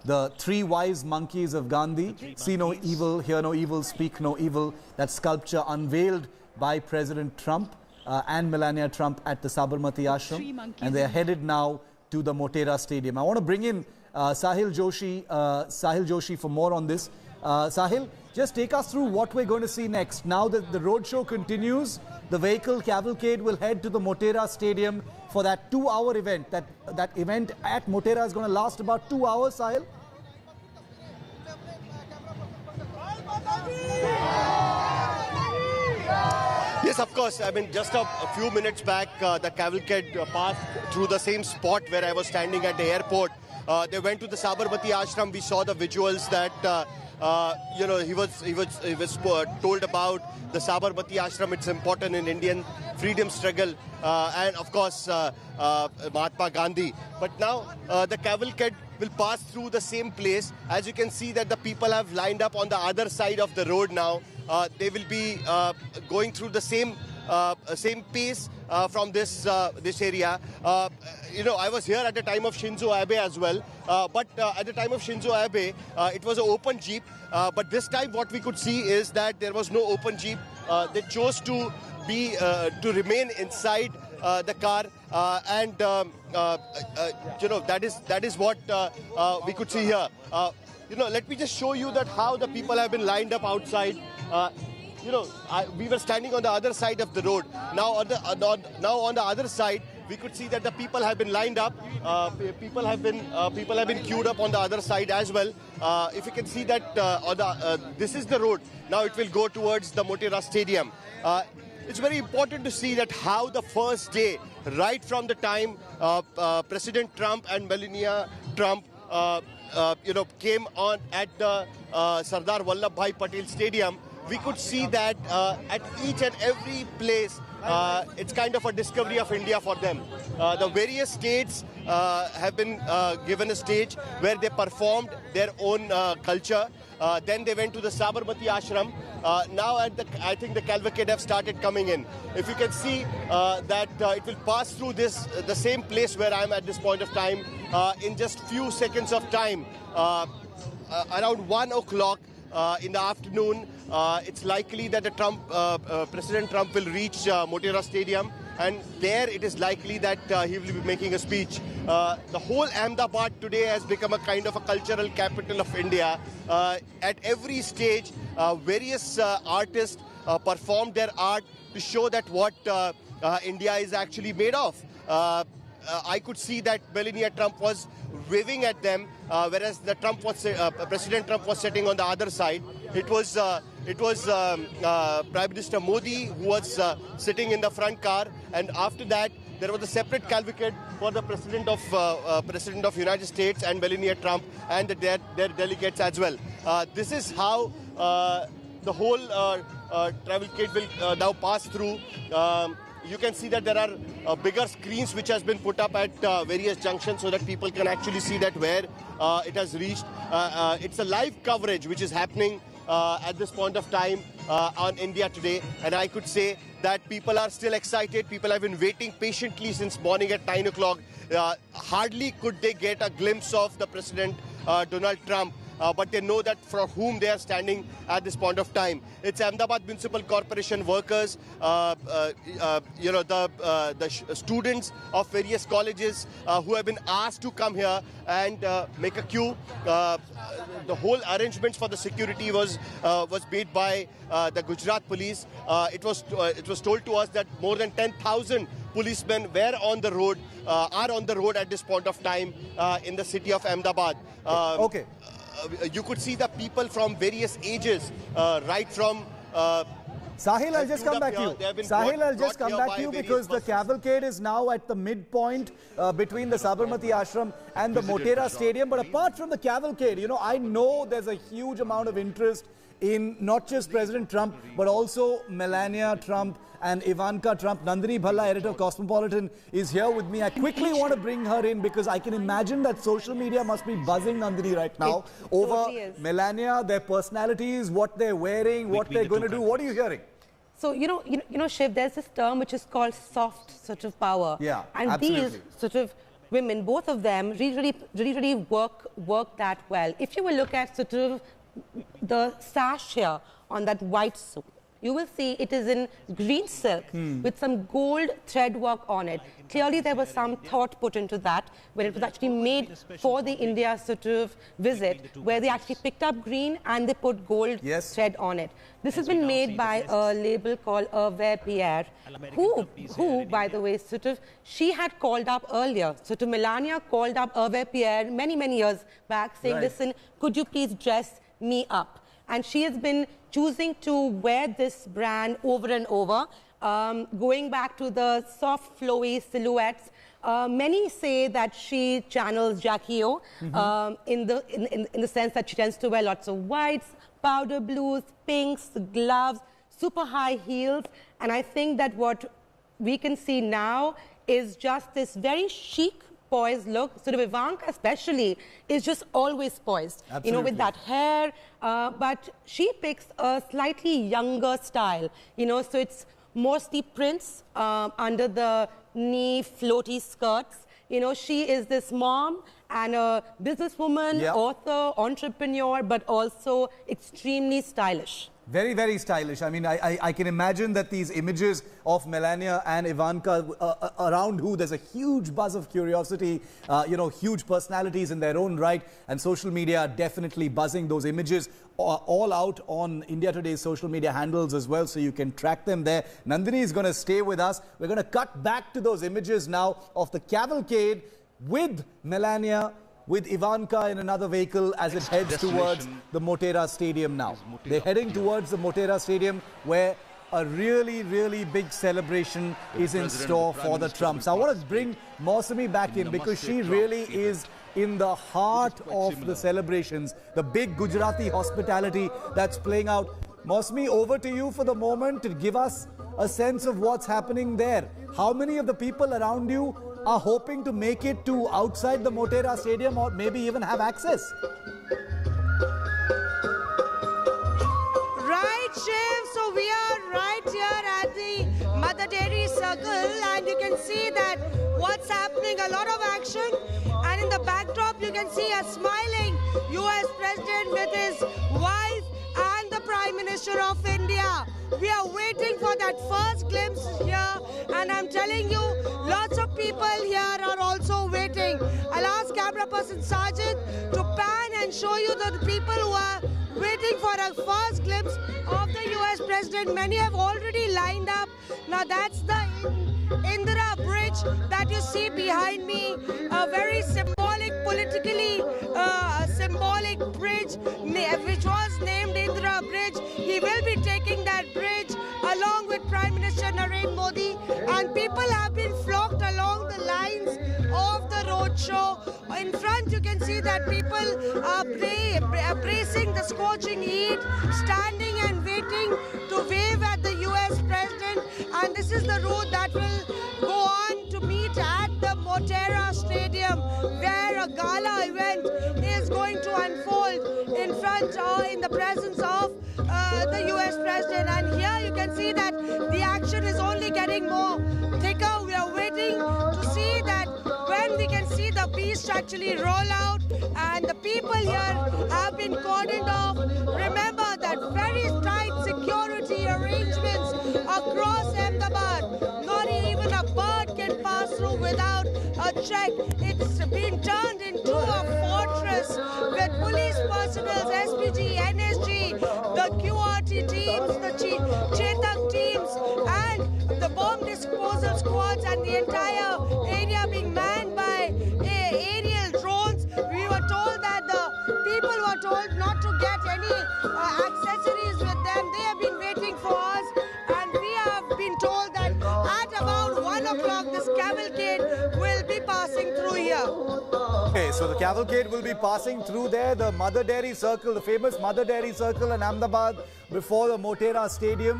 the three wise monkeys of Gandhi, see no evil, hear no evil, speak no evil, that sculpture unveiled by President Trump and Melania Trump at the Sabarmati Ashram, and they are headed now to the Motera Stadium. I want to bring in Sahil Joshi for more on this. Sahil, just take us through what we're going to see next. Now that the roadshow continues, the vehicle cavalcade will head to the Motera Stadium for that 2-hour event. That event at Motera is going to last about 2 hours, Sahil? Yes, of course. I mean, just a few minutes back, the cavalcade passed through the same spot where I was standing at the airport. They went to the Sabarmati Ashram. We saw the visuals that you know, he was told about the Sabarmati Ashram. It's important in Indian freedom struggle, and of course Mahatma Gandhi. But now the cavalcade will pass through the same place. As you can see that the people have lined up on the other side of the road now. They will be going through the same pace from this area. You know, I was here at the time of Shinzo Abe as well, but at the time of Shinzo Abe, it was an open jeep. But this time, what we could see is that there was no open jeep. They chose to remain inside the car, and you know, that is what we could see here. You know, let me just show you that how the people have been lined up outside. You know, we were standing on the other side of the road. Now on the other side, we could see that the people have been lined up. People have been queued up on the other side as well. If you can see that this is the road. Now it will go towards the Motera Stadium. It's very important to see that how the first day, right from the time President Trump and Melania Trump, you know, came on at the Sardar Vallabhbhai Patel Stadium, we could see that at each and every place, it's kind of a discovery of India for them. The various states have been given a stage where they performed their own culture. Then they went to the Sabarmati Ashram. Now I think the cavalcade have started coming in. If you can see that it will pass through the same place where I am at this point of time in just few seconds of time. Around 1 o'clock in the afternoon, it's likely that the President Trump will reach Motera Stadium, and there it is likely that he will be making a speech. The whole Ahmedabad today has become a kind of a cultural capital of India. At every stage, various artists performed their art to show that what India is actually made of. I could see that Melania Trump was waving at them, whereas President Trump was sitting on the other side. It was Prime Minister Modi who was sitting in the front car, and after that there was a separate cavalcade for the President of United States and Melania Trump and their delegates as well. This is how the whole cavalcade will now pass through. You can see that there are bigger screens which has been put up at various junctions so that people can actually see that where it has reached. It's a live coverage which is happening at this point of time on India Today, and I could say that people are still excited. People have been waiting patiently since morning at 9 o'clock. Hardly could they get a glimpse of the President Donald Trump. But they know that for whom they are standing at this point of time. It's Ahmedabad Municipal Corporation workers, you know, the students of various colleges who have been asked to come here and make a queue. The whole arrangements for the security was made by the Gujarat police. It was told to us that more than 10,000 policemen were on the road, are on the road at this point of time in the city of Ahmedabad. Okay. You could see the people from various ages, right from... Sahil, I'll just come back to you. Sahil, I'll just come back to you because the cavalcade is now at the midpoint between the Sabarmati Ashram and the Motera Stadium. But apart from the cavalcade, you know, I know there's a huge amount of interest in not just President Trump, but also Melania Trump and Ivanka Trump. Nandini Bhalla, editor of Cosmopolitan, is here with me. I quickly want to bring her in because I can imagine that social media must be buzzing, Nandini, right now over Melania, their personalities, what they're wearing, what they're going to do. What are you hearing? So, you know, Shiv, there's this term which is called soft sort of power. Yeah, and absolutely. These sort of women, both of them really work that well. If you will look at sort of the sash here on that white suit, you will see it is in green silk with some gold thread work on it. Clearly, there was some thought put into that, where it was actually made for the India sort of visit, where they actually picked up green and they put gold thread on it. This has been made by a label called Pierre, who, by the way, sort of, she had called up earlier. So to Melania called up Pierre many years back, saying, listen, could you please dress me up? And she has been choosing to wear this brand over and over, going back to the soft, flowy silhouettes. Many say that she channels Jackie O in the sense that she tends to wear lots of whites, powder blues, pinks, gloves, super high heels. And I think that what we can see now is just this very chic, poised look. Sort of Ivanka especially is just always poised. Absolutely. You know, with that hair, but she picks a slightly younger style, you know, so it's mostly prints under the knee floaty skirts. You know, she is this mom and a businesswoman, author, entrepreneur, but also extremely stylish. Very, very stylish. I mean, I can imagine that these images of Melania and Ivanka, around who there's a huge buzz of curiosity, you know, huge personalities in their own right, and social media are definitely buzzing those images all out on India Today's social media handles as well, so you can track them there. Nandini is going to stay with us. We're going to cut back to those images now of the cavalcade with Melania, with Ivanka in another vehicle as it heads towards the Motera Stadium now. They're heading towards the Motera Stadium, where a really big celebration is in store for the Trumps. I want to bring Mausami back in because she really is in the heart of the celebrations, the big Gujarati hospitality that's playing out. Mausami, over to you for the moment to give us a sense of what's happening there. How many of the people around you are hoping to make it to outside the Motera Stadium or maybe even have access? Right, Shiv. So we are right here at the Mother Dairy Circle, and you can see that what's happening, a lot of action. And in the backdrop, you can see a smiling US President with his wife and the Prime Minister of India. We are waiting for that first glimpse here, and I'm telling you, lots of people here are also waiting. I'll ask camera person Sajid to pan and show you the people who are waiting for a first glimpse of the US President. Many have already lined up. Now that's the Indira Bridge that you see behind me, a very symbolic, politically symbolic bridge, which was named Indira Bridge. He will be taking that bridge along with Prime Minister Narendra Modi, and people have been flocked along the lines of the roadshow. In front, you can see that people are bracing the scorching heat, standing and waiting to wave at the US President. And this is the route that will go on to meet at the Motera Stadium, where a gala event is going to unfold in front or in the presence of the US President. And here you can see that the action is only getting more thicker. We are waiting to see that when we can see the beast actually roll out, and the people here have been cordoned off. Remember that very tight security arrangements across Ahmedabad. Not even a bird can pass through without a check. It's been turned into a fortress with police personnel, SPG, NSG, the QRT teams, the Chetak teams, and the bomb disposal squads, and the entire area being manned by aerial drones. We were told that the people were told not to get any accessories with them. They have been waiting for us, and we have been told that at about 1 o'clock this cavalcade will be passing through here. Okay, so the cavalcade will be passing through there, the Mother Dairy Circle, the famous Mother Dairy Circle in Ahmedabad before the Motera Stadium.